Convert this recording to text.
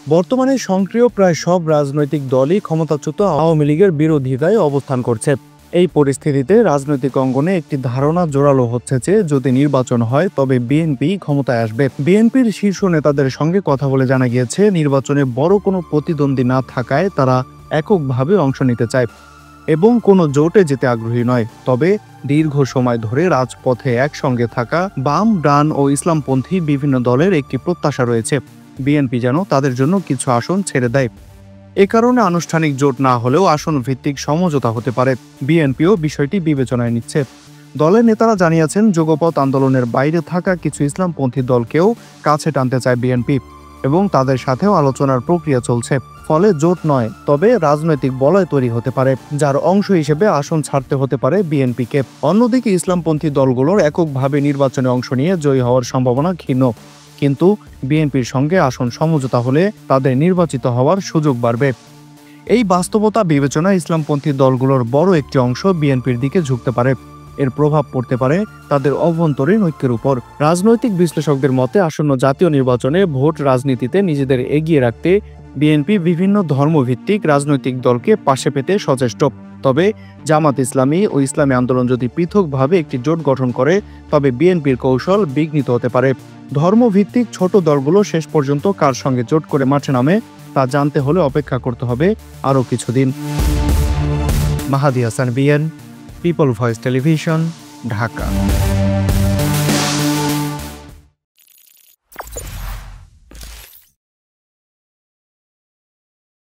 বর্তমানে সক্রিয় প্রায় সব রাজনৈতিক দলই ক্ষমতাচ্যুত আওয়ামী লীগের বিরোধিতায় অবস্থান করছে। এই পরিস্থিতিতে রাজনৈতিক অঙ্গনে একটি ধারণা জোরালো হচ্ছে যে যদি নির্বাচন হয় তবে বিএনপি ক্ষমতায় আসবে। বিএনপির শীর্ষ নেতাদের সঙ্গে কথা বলে জানা গিয়েছে, নির্বাচনে বড় কোনো প্রতিদ্বন্দ্বী না থাকায় তারা এককভাবে অংশ নিতে চায় এবং কোনো জোটে যেতে আগ্রহী নয়। তবে দীর্ঘ সময় ধরে রাজপথে একসঙ্গে থাকা বাম, ডান ও ইসলামপন্থী বিভিন্ন দলের একটি প্রত্যাশা রয়েছে বিএনপি যেন তাদের জন্য কিছু আসন ছেড়ে দেয়। এ কারণে আনুষ্ঠানিক জোট না হলেও আসন ভিত্তিক সমঝোতা হতে পারে। বিএনপিও বিষয়টি বিবেচনায় নিচ্ছে। দলের নেতারা জানিয়েছেন, যুগপৎ আন্দোলনের বাইরে থাকা কিছু ইসলামপন্থী দলকেও কাছে টানতে চায় বিএনপি এবং তাদের সাথেও আলোচনার প্রক্রিয়া চলছে। ফলে জোট নয়, তবে রাজনৈতিক বলয় তৈরি হতে পারে, যার অংশ হিসেবে আসন ছাড়তে হতে পারে বিএনপিকে। অন্যদিকে ইসলামপন্থী দলগুলোর এককভাবে নির্বাচনে অংশ নিয়ে জয়ী হওয়ার সম্ভাবনা ক্ষীণ, কিন্তু বিএনপির সঙ্গে আসন সমঝোতা হলে তাদের নির্বাচিত হওয়ার সুযোগ বাড়বে। এই বাস্তবতা বিবেচনায় ইসলামপন্থী দলগুলোর বড় একটি অংশ বিএনপির দিকে ঝুঁকতে পারে। এর প্রভাব পড়তে পারে তাদের অভ্যন্তরীণ ঐক্যের উপর। রাজনৈতিক বিশ্লেষকদের মতে, আসন্ন জাতীয় নির্বাচনে ভোট রাজনীতিতে নিজেদের এগিয়ে রাখতে বিএনপি বিভিন্ন ধর্মভিত্তিক রাজনৈতিক দলকে পাশে পেতে সচেষ্ট। তবে জামাত ইসলামী ও ইসলামী আন্দোলন যদি পৃথকভাবে একটি জোট গঠন করে তবে বিএনপির কৌশল বিঘ্নিত হতে পারে। ধর্মভিত্তিক ছোট দলগুলো শেষ পর্যন্ত কার সঙ্গে জোট করে মাঠে নামে তা জানতে হলে অপেক্ষা করতে হবে আরও কিছুদিন। মাহাদী হাসান বিএন, পিপল ভয়েস টেলিভিশন, ঢাকা।